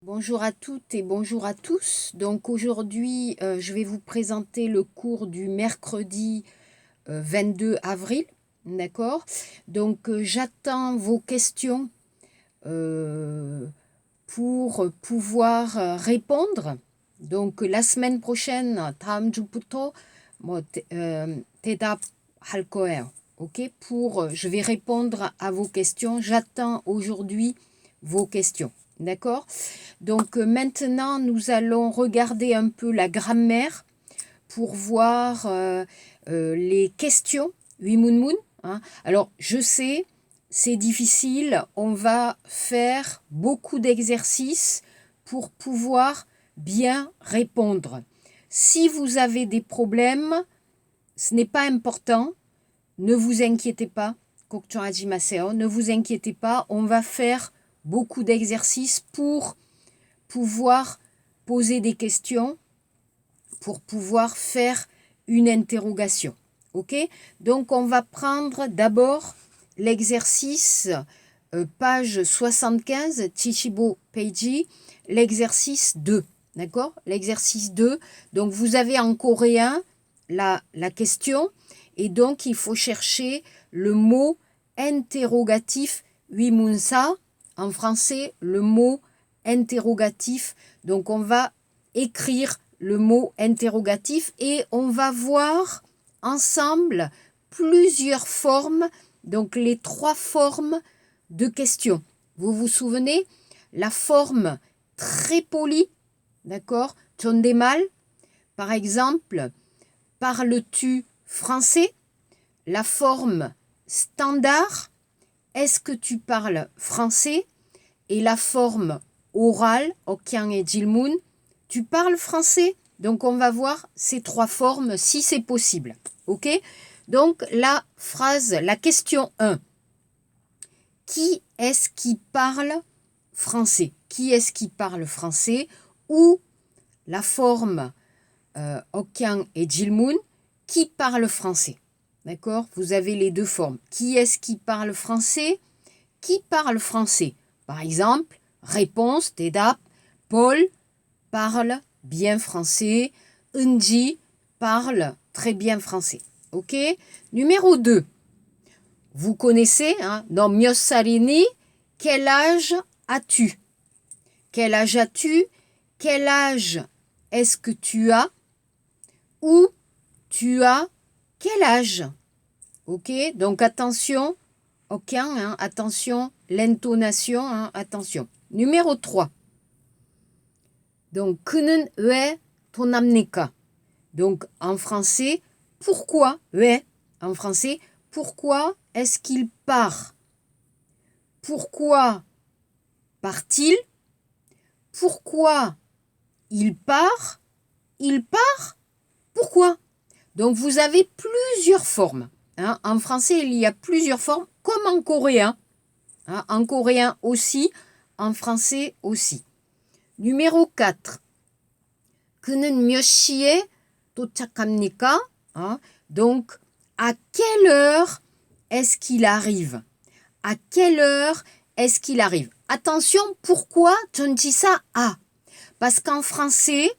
Bonjour à toutes et bonjour à tous. Donc aujourd'hui, je vais vous présenter le cours du mercredi 22 avril. D'accord? Donc j'attends vos questions euh, pour pouvoir répondre. Donc la semaine prochaine, 다음 주부터 대답할 거예요. Ok? Je vais répondre à vos questions. J'attends aujourd'hui vos questions. D'accord? Donc maintenant, nous allons regarder un peu la grammaire pour voir les questions. Wimunmun. Hein. Alors, je sais, c'est difficile. On va faire beaucoup d'exercices pour pouvoir bien répondre. Si vous avez des problèmes, ce n'est pas important. Ne vous inquiétez pas. 걱정하지 마세요. Ne vous inquiétez pas. On va faire beaucoup d'exercices pour pouvoir poser des questions, pour pouvoir faire une interrogation. Ok? Donc on va prendre d'abord l'exercice page 75, Chichibo Peiji, l'exercice 2. D'accord? L'exercice 2. Donc vous avez en coréen la question et donc il faut chercher le mot interrogatif wimunsa. En français, le mot interrogatif. Donc on va écrire le mot interrogatif et on va voir ensemble plusieurs formes, donc les 3 formes de questions. Vous vous souvenez? La forme très polie, d'accord? 존댓말, par exemple, parles-tu français? La forme standard, est-ce que tu parles français? Et la forme orale, okkyang et jilmun, tu parles français? Donc on va voir ces 3 formes si c'est possible. Ok? Donc la phrase, la question 1. Qui est-ce qui parle français? Qui est-ce qui parle français? Ou la forme okkyang et jilmun, qui parle français? D'accord? Vous avez les 2 formes. Qui est-ce qui parle français? Qui parle français? Par exemple, réponse, 대답, Paul parle bien français, Unji parle très bien français. Ok? Numéro 2. Vous connaissez, hein, dans 몇 살이니? Quel âge as-tu? Quel âge as-tu? Quel âge est-ce que tu as? Ou tu as quel âge? Ok? Donc attention, aucun, hein, attention, l'intonation, hein, attention. Numéro 3. Donc, 그는 왜 떠납니까? Donc, en français, pourquoi? 왜? En français, pourquoi est-ce qu'il part? Pourquoi part-il? Pourquoi il part? Il part? Pourquoi? Donc, vous avez plusieurs formes. Hein. En français, il y a plusieurs formes, comme en coréen. Hein. En coréen aussi, en français aussi. Numéro 4. 그는 몇 시에 도착합니까? Hein? Donc, à quelle heure est-ce qu'il arrive? À quelle heure est-ce qu'il arrive? Attention, pourquoi 전치사 a? Parce qu'en français,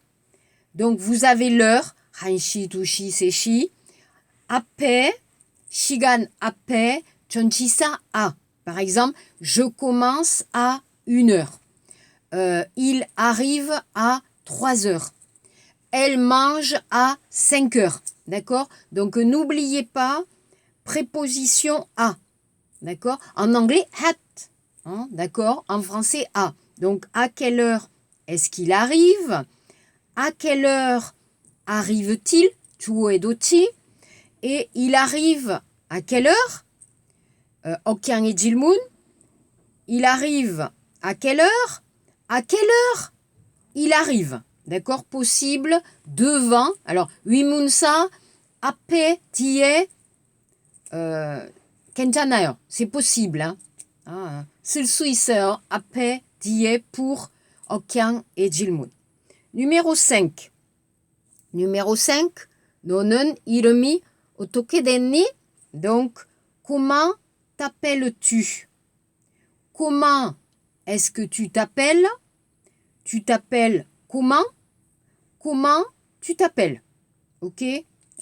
donc vous avez l'heure, 1시, 2시, 3시, 앞에, 시간 앞에, 전치사 a. Par exemple, je commence à 1h. Il arrive à 3h. Elle mange à 5 heures. D'accord? Donc, n'oubliez pas, préposition à. D'accord? En anglais, at. Hein? D'accord? En français, à. Donc, à quelle heure est-ce qu'il arrive? À quelle heure arrive-t-il? 주어에도치. Et il arrive à quelle heure? okkyang et jilmun. Il arrive à quelle heure? À quelle heure il arrive? D'accord? Possible, devant. Alors, 위문사, 앞에, 뒤에, 괜찮아요. C'est possible. Hein? 쓸 수 있어요. 앞에, 뒤에, pour, okkyang et jilmun. Numéro 5. Numéro 5. 너는 이름이 어떻게 됐니? Donc, comment t'appelles-tu? Comment est-ce que tu t'appelles? tu t'appelles comment? Comment tu t'appelles? Ok?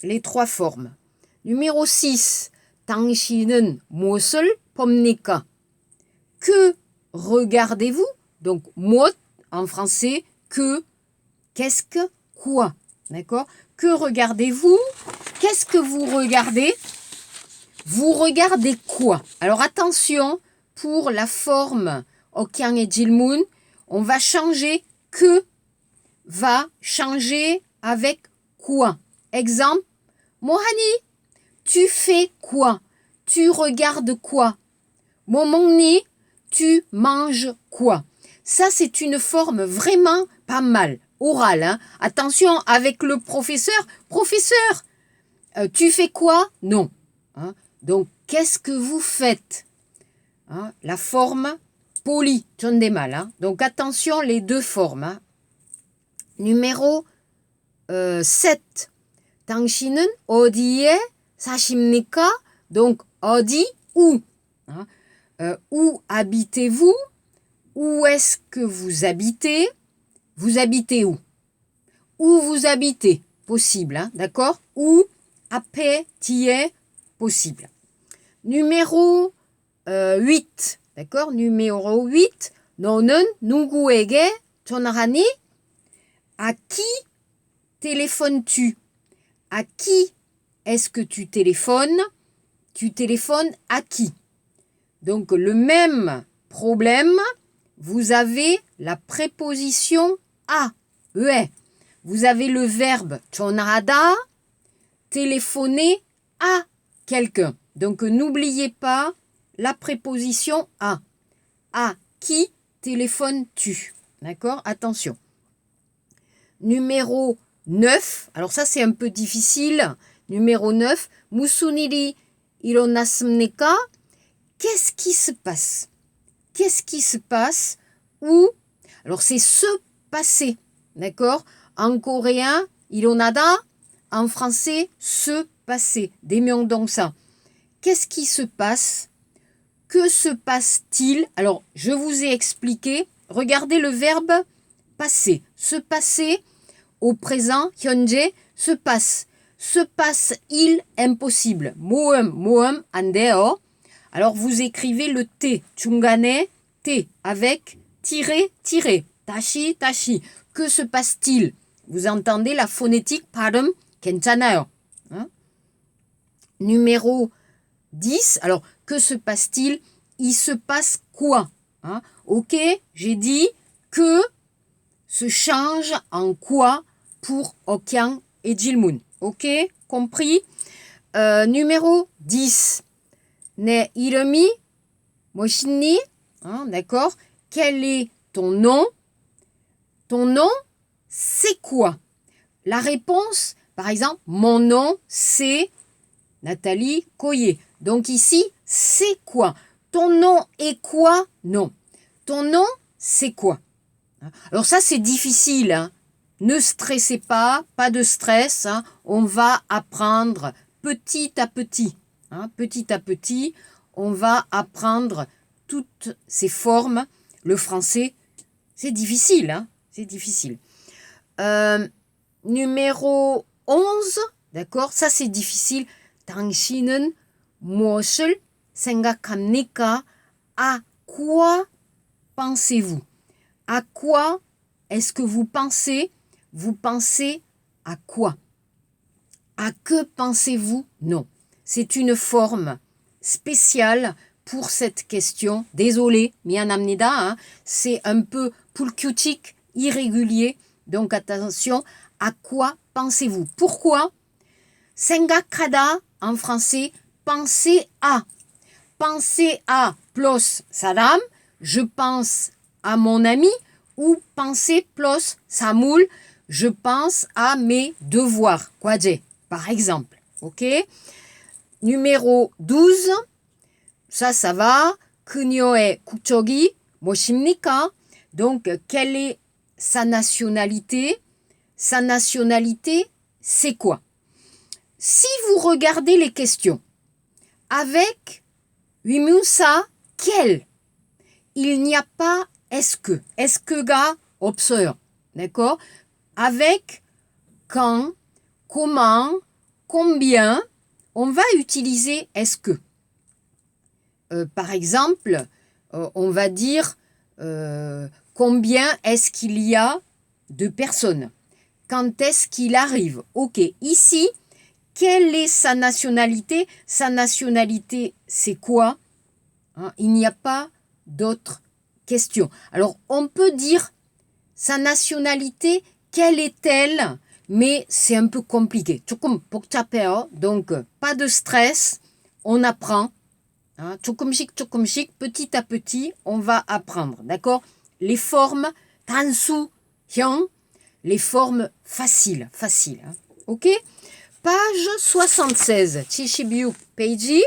Les 3 formes. Numéro 6. 당신은 무엇을 봅니까? Que regardez-vous? Donc, mu엇 en français, que, qu'est-ce que, quoi? D'accord? Que regardez-vous? Qu'est-ce que vous regardez? Vous regardez quoi? Alors attention, pour la forme Okyang et Jilmun, on va changer que, va changer avec quoi? Exemple, Mohani, tu fais quoi? Tu regardes quoi? Momongni, tu manges quoi? Ça, c'est une forme vraiment pas mal, orale. Hein? Attention, avec le professeur. Professeur, tu fais quoi? Non. Hein? Donc, qu'est-ce que vous faites? Hein? La forme polie, mal. Hein? Donc, attention, les 2 formes. Hein? Numéro 7. 당신은 어디에 사십니까? Donc, 어디, où. Hein? Où habitez-vous? Où est-ce que vous habitez? Vous habitez où? Où vous habitez? Possible, hein? D'accord? Où, après, ti에, possible. Numéro 8. D'accord? Numéro 8. 너는 누구에게 전화하니? À qui téléphones-tu? À qui est-ce que tu téléphones? Tu téléphones à qui? Donc, le même problème, vous avez la préposition à, Vous avez le verbe 전화하다, téléphoner à quelqu'un. Donc, n'oubliez pas la préposition à. À qui téléphones-tu? D'accord? Attention. Numéro 9. Alors, ça, c'est un peu difficile. Numéro 9. 무슨 일이 일어났습니까? Qu'est-ce qui se passe? Qu'est-ce qui se passe? Ou, alors c'est se passer, d'accord? En coréen, 일어나다, en français, se passer. 대명동사. Qu'est-ce qui se passe? Que se passe-t-il? Alors, je vous ai expliqué. Regardez le verbe passer. Se passer au présent, 현재, se passe. Se passe-il? Impossible. 모음, 안 돼요. Alors, vous écrivez le T, 중간에 T, avec tiré. 다시. Que se passe-t-il? Vous entendez la phonétique 발음 괜찮아요. Hein? Numéro 10. Alors, que se passe-t-il? Il se passe quoi? Hein? Ok, j'ai dit que se change en quoi pour Okyang et Jilmun. Ok, compris? Numéro 10. 내 이름이 뭐시니? Hein, d'accord? Quel est ton nom? Ton nom, c'est quoi? La réponse, par exemple, mon nom, c'est Nathalie Coyer. Donc ici, c'est quoi? Ton nom est quoi? Non. Ton nom, c'est quoi? Alors ça, c'est difficile. Hein? Ne stressez pas, pas de stress. Hein? On va apprendre petit à petit. Hein? Petit à petit, on va apprendre toutes ces formes. Le français, c'est difficile. Hein? C'est difficile. Numéro 11, d'accord? Ça, c'est difficile. 당신은 무엇을 생각합니까? À quoi pensez-vous? À quoi est-ce que vous pensez? Vous pensez à quoi? À que pensez-vous? Non. C'est une forme spéciale pour cette question. Désolé, 미안합니다. Hein? C'est un peu pulkyutik, irrégulier. Donc attention, à quoi pensez-vous? Pourquoi? 생각하다 en français, penser à. Penser à plus 사람, je pense à mon ami, ou penser plus 사물, je pense à mes devoirs. 과제, par exemple. Ok? Numéro 12, ça va. 그녀의 국적이 무엇입니까? Donc, quelle est sa nationalité? Sa nationalité, c'est quoi? Si vous regardez les questions avec 위문사 quel, il n'y a pas est-ce que. Est-ce que 가 없어요. D'accord? Avec quand, comment, combien, on va utiliser est-ce que. Par exemple, on va dire combien est-ce qu'il y a de personnes? Quand est-ce qu'il arrive? Ok, ici, quelle est sa nationalité? Sa nationalité, c'est quoi? Hein, il n'y a pas d'autres questions. Alors, on peut dire sa nationalité, quelle est-elle? Mais c'est un peu compliqué. 조금 복잡해요. Donc, pas de stress, on apprend. Hein, 조금씩, petit à petit, on va apprendre. D'accord? Les formes 단수, 형, les formes faciles. Hein, ok? Page 76, 76 page.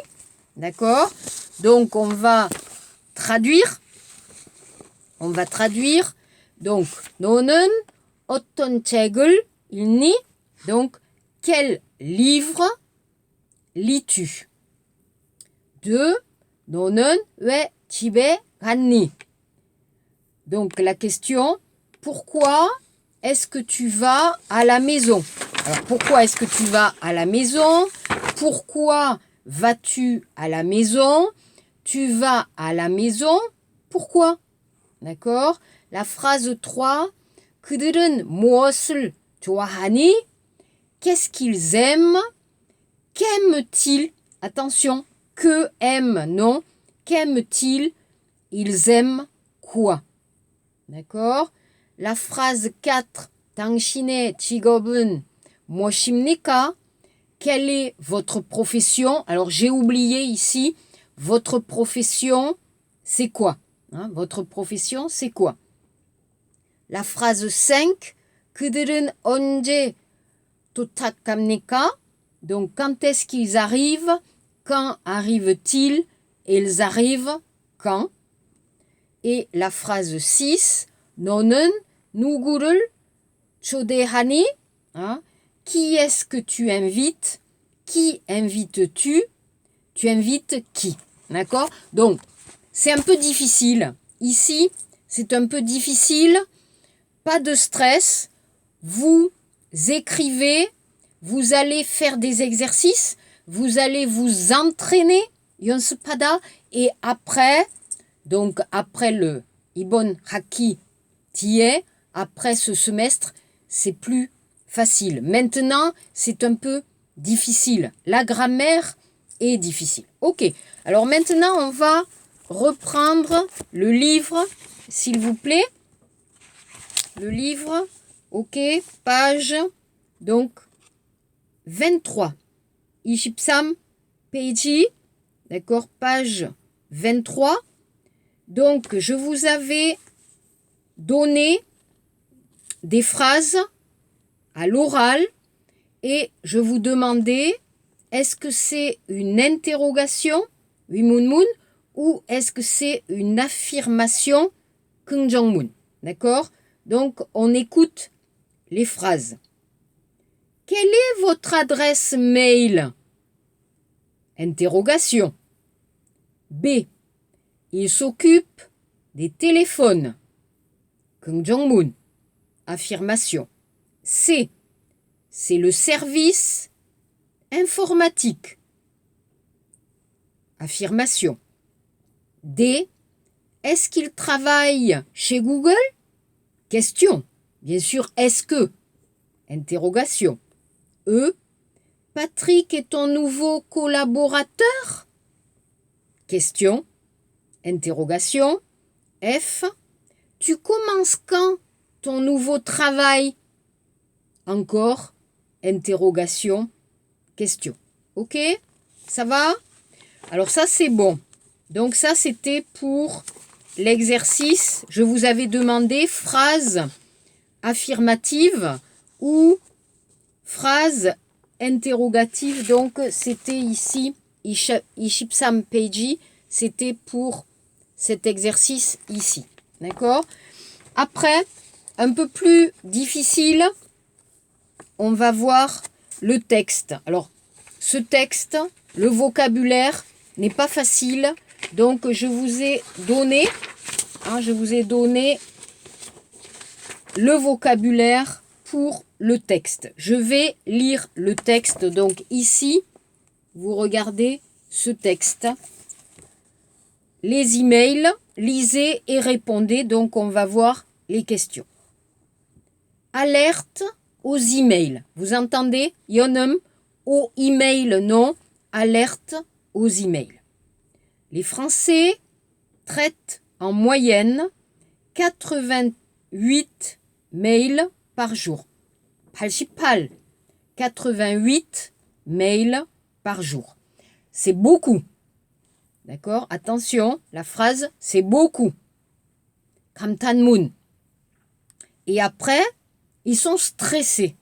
D'accord? Donc, on va traduire. Donc, 너는 어떤 책을 읽니? Donc, quel livre lis-tu? 2. 너는 왜 집에 갔니? Donc, la question, pourquoi est-ce que tu vas à la maison? Alors, pourquoi est-ce que tu vas à la maison? Pourquoi vas-tu à la maison? Tu vas à la maison, pourquoi? D'accord? La phrase 3, 그들은 무엇을 좋아하니? Qu'est-ce qu'ils aiment? Qu'aiment-ils? Attention, que aiment, non? Qu'aiment-ils? Ils aiment quoi? D'accord? La phrase 4, 당신의 직업은 무엇입니까? Quelle est votre profession? Alors, j'ai oublié ici, votre profession, c'est quoi? Hein, votre profession, c'est quoi? La phrase 5, 그들은 언제 도착합니까? Donc, quand est-ce qu'ils arrivent? Quand arrivent-ils? Ils arrivent quand? Et la phrase 6, 너는 누구를 초대하니? Hein? Qui est-ce que tu invites? Qui invites-tu? Tu invites qui? D'accord? Donc, c'est un peu difficile. Ici, c'est un peu difficile. Pas de stress. Vous écrivez. Vous allez faire des exercices. Vous allez vous entraîner. 연습하다. Et après, donc après le 이번 학기 뒤에, après ce semestre, c'est plus facile. Maintenant, c'est un peu difficile. La grammaire est difficile. Ok, alors maintenant, on va reprendre le livre, s'il vous plaît. Le livre, ok, page, donc, 23. 23 page, d'accord, page 23. Donc, je vous avais donné des phrases à l'oral et je vous demandais est-ce que c'est une interrogation, 위문문, ou est-ce que c'est une affirmation, 긍정문. D'accord? Donc, on écoute les phrases. Quelle est votre adresse mail? Interrogation. B. Il s'occupe des téléphones. 긍정문. Affirmation. C. C'est le service informatique. Affirmation. D. Est-ce qu'il travaille chez Google? Question. Bien sûr, est-ce que? Interrogation. E. Patrick est ton nouveau collaborateur? Question. Interrogation. F. Tu commences quand ton nouveau travail? Encore. Interrogation. Question. Ok? Ça va? Alors ça, c'est bon. Donc ça, c'était pour l'exercice. Je vous avais demandé phrase affirmative ou phrase interrogative. Donc, c'était ici, 23 page. C'était pour cet exercice ici. D'accord? Après, un peu plus difficile, on va voir le texte. Alors, ce texte, le vocabulaire n'est pas facile. Donc, je vous ai donné le vocabulaire pour le texte. Je vais lire le texte. Donc ici, vous regardez ce texte. Les emails, lisez et répondez. Donc on va voir les questions. Alerte aux emails. Vous entendez? Yonem aux emails, non. Alerte aux emails. Les Français traitent en moyenne 88 mails par jour. 88, 88 mails par jour. C'est beaucoup. D'accord? Attention, la phrase, c'est beaucoup. 감탄문. Et après, ils sont stressés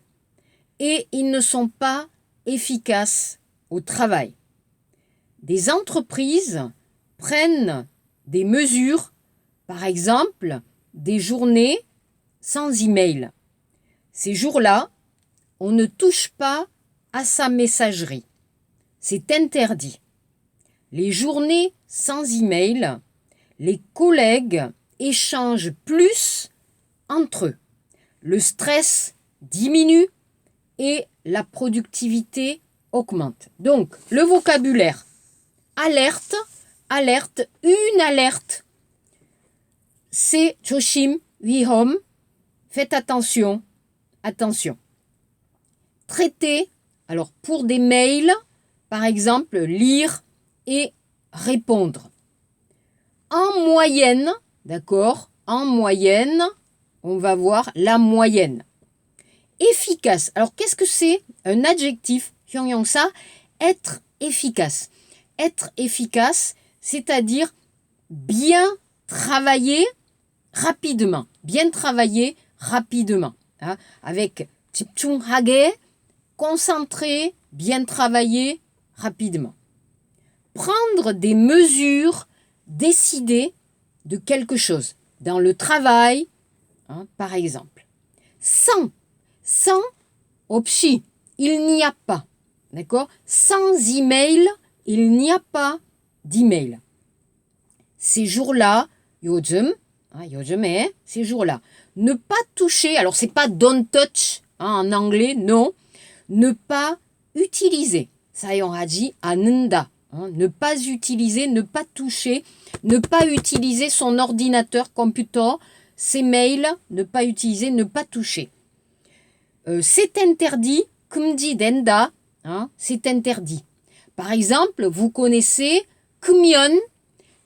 et ils ne sont pas efficaces au travail. Des entreprises prennent des mesures, par exemple, des journées sans email. Ces jours-là, on ne touche pas à sa messagerie. C'est interdit. Les journées sans email, les collègues échangent plus entre eux. Le stress diminue et la productivité augmente. Donc, le vocabulaire. Alerte, alerte, une alerte. C'est 조심, 위험. Faites attention, attention. Traiter, alors pour des mails, par exemple, lire et répondre. En moyenne, d'accord, en moyenne, on va voir la moyenne. Efficace. Alors, qu'est-ce que c'est un adjectif? ça, être efficace. Être efficace, c'est-à-dire bien travailler rapidement. Bien travailler rapidement. Hein, avec 집중하게, concentré, bien travailler rapidement. Prendre des mesures décidées de quelque chose. Dans le travail, hein, par exemple. Sans, 없이, il n'y a pas. D'accord? Sans email, il n'y a pas d'email. Ces jours-là, 요즘, 요즘에, ces jours-là. Ne pas toucher, alors c'est pas don't touch, hein, en anglais, non. Ne pas utiliser. 사용하지 않는다. Hein, ne pas utiliser, ne pas toucher, ne pas utiliser son ordinateur, computer, ses mails, ne pas utiliser, ne pas toucher. C'est interdit, 금지된다, hein, c'est interdit. Par exemple, vous connaissez 금연,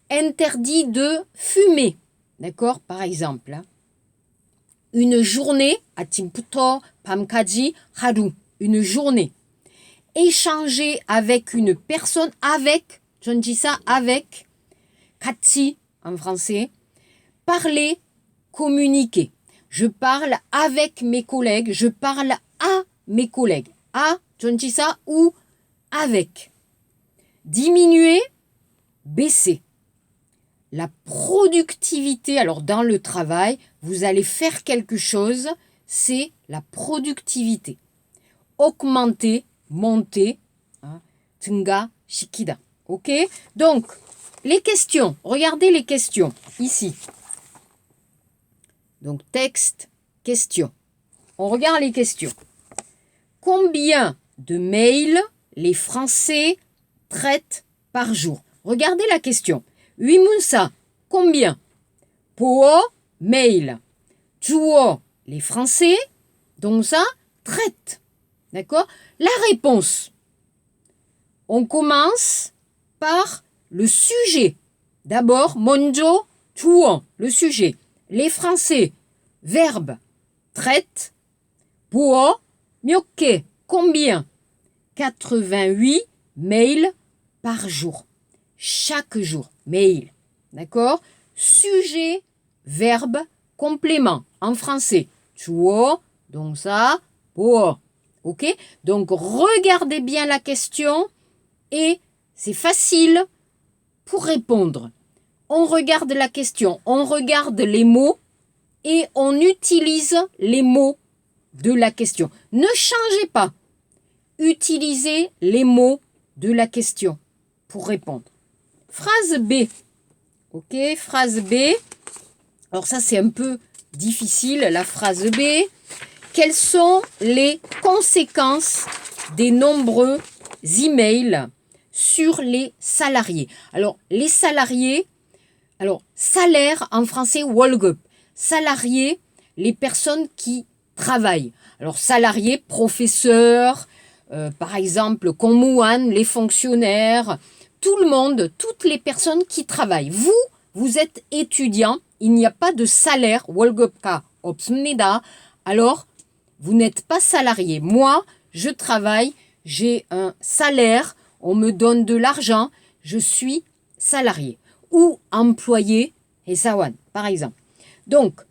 interdit de fumer. D'accord? Par exemple. Hein. Une journée, 아침부터 밤까지 하루, une journée. Échanger avec une personne, avec, je dis ça, avec, 같이 en français, parler, communiquer. Je parle avec mes collègues, je parle à mes collègues. À, je dis ça, ou avec. Diminuer, baisser. La productivité, alors dans le travail, vous allez faire quelque chose, c'est la productivité. Augmenter, monter, hein, 증가 시키다. Ok? Donc, les questions. Regardez les questions ici. Donc, texte, question. On regarde les questions. Combien de mails les Français traitent par jour? Regardez la question. 위문사, combien? 보어, mail. 주어, les Français. 동사, traite. D'accord? La réponse. On commence par le sujet. D'abord, 먼저, 주어, le sujet. Les Français, verbe, traite. 보어, 몇 개, combien? 88 mails par jour. Chaque jour, mail. D'accord? Sujet, verbe, complément. En français, 주어, 동사, 보어. Ok? Donc, regardez bien la question et c'est facile pour répondre. On regarde la question, on regarde les mots et on utilise les mots de la question. Ne changez pas. Utilisez les mots de la question pour répondre. Phrase B. Ok, phrase B. Alors ça, c'est un peu difficile. La phrase B. Quelles sont les conséquences des nombreux emails sur les salariés? Alors, les salariés, alors salaire en français, 월급. Salariés, les personnes qui travaillent. Alors, salariés, professeurs, par exemple, 공무원, les fonctionnaires, tout le monde, toutes les personnes qui travaillent. Vous êtes étudiant, il n'y a pas de salaire, 월급가 없습니다. Alors, vous n'êtes pas salarié. Moi, je travaille, j'ai un salaire, on me donne de l'argent, je suis salarié. Ou employé, 회사원, par exemple. Donc,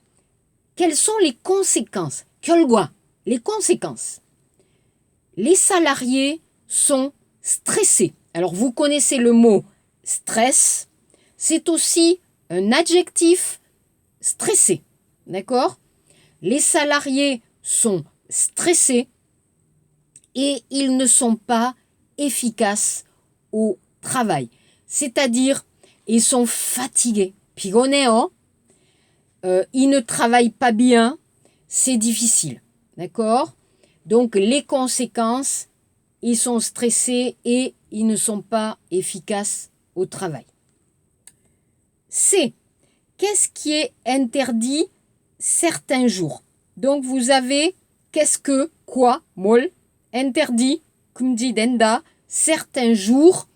quelles sont les conséquences? 결과, les conséquences. Les salariés sont stressés. Alors, vous connaissez le mot stress. C'est aussi un adjectif stressé. D'accord? Les salariés sont stressés et ils ne sont pas efficaces au travail. C'est-à-dire, ils sont fatigués. 피곤해요. Ils ne travaillent pas bien. C'est difficile. D'accord? Donc, les conséquences, ils sont stressés et ils ne sont pas efficaces au travail. C. Qu'est-ce qui est interdit certains jours? Donc, vous avez qu'est-ce que, quoi, 뭘, interdit, 금지된다, certains jours,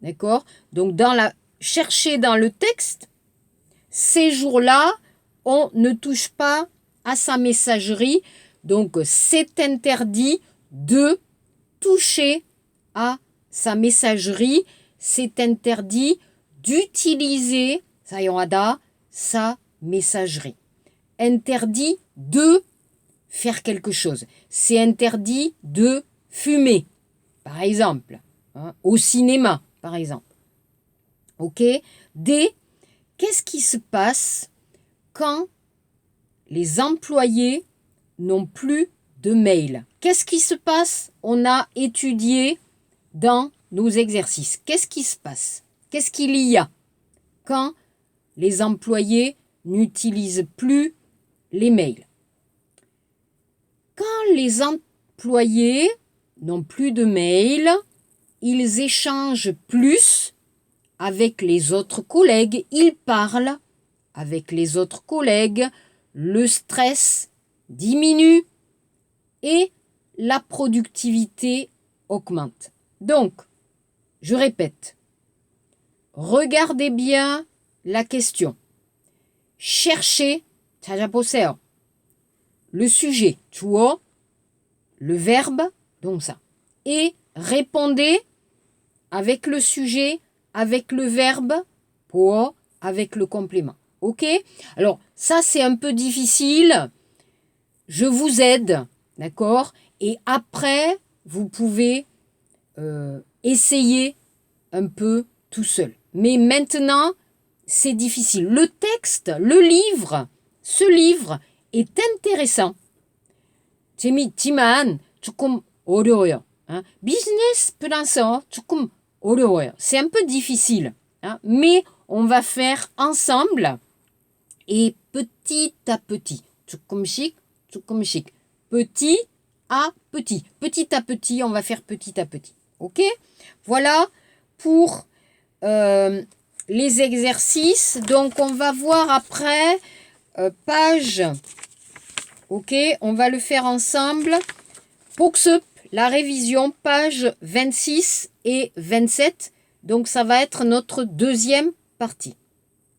d'accord? Donc, cherchez dans le texte, ces jours-là, on ne touche pas à sa messagerie. Donc, c'est interdit de toucher à sa messagerie. C'est interdit d'utiliser, 사용하다, sa messagerie. Interdit de faire quelque chose. C'est interdit de fumer, par exemple. Au cinéma, par exemple. OK? D. Qu'est-ce qui se passe quand les employés n'ont plus de mail? Qu'est-ce qui se passe? On a étudié dans nos exercices. Qu'est-ce qui se passe? Qu'est-ce qu'il y a quand les employés n'utilisent plus les mails? Quand les employés n'ont plus de mail, ils échangent plus avec les autres collègues, ils parlent avec les autres collègues, le stress diminue et la productivité augmente. Donc, je répète, regardez bien la question. Cherchez, 찾아보세요. Le sujet, 주어, le verbe, donc ça. Et répondez avec le sujet, avec le verbe, pour, avec le complément. OK? Alors, ça, c'est un peu difficile. Je vous aide, d'accord? Et après, vous pouvez essayer un peu tout seul. Mais maintenant, c'est difficile. Le texte, le livre, ce livre est intéressant. 재미있지만 조금 어려워요. 비즈니스 플랜서 조금 어려워요. C'est un peu difficile. Mais on va faire ensemble et petit à petit. 조금씩, 조금씩. Petit à petit. Petit à petit, on va faire petit à petit. OK? Voilà pour les exercices. Donc, on va voir après page. OK? On va le faire ensemble. 복습, la révision, page 26 et 27. Donc, ça va être notre deuxième partie.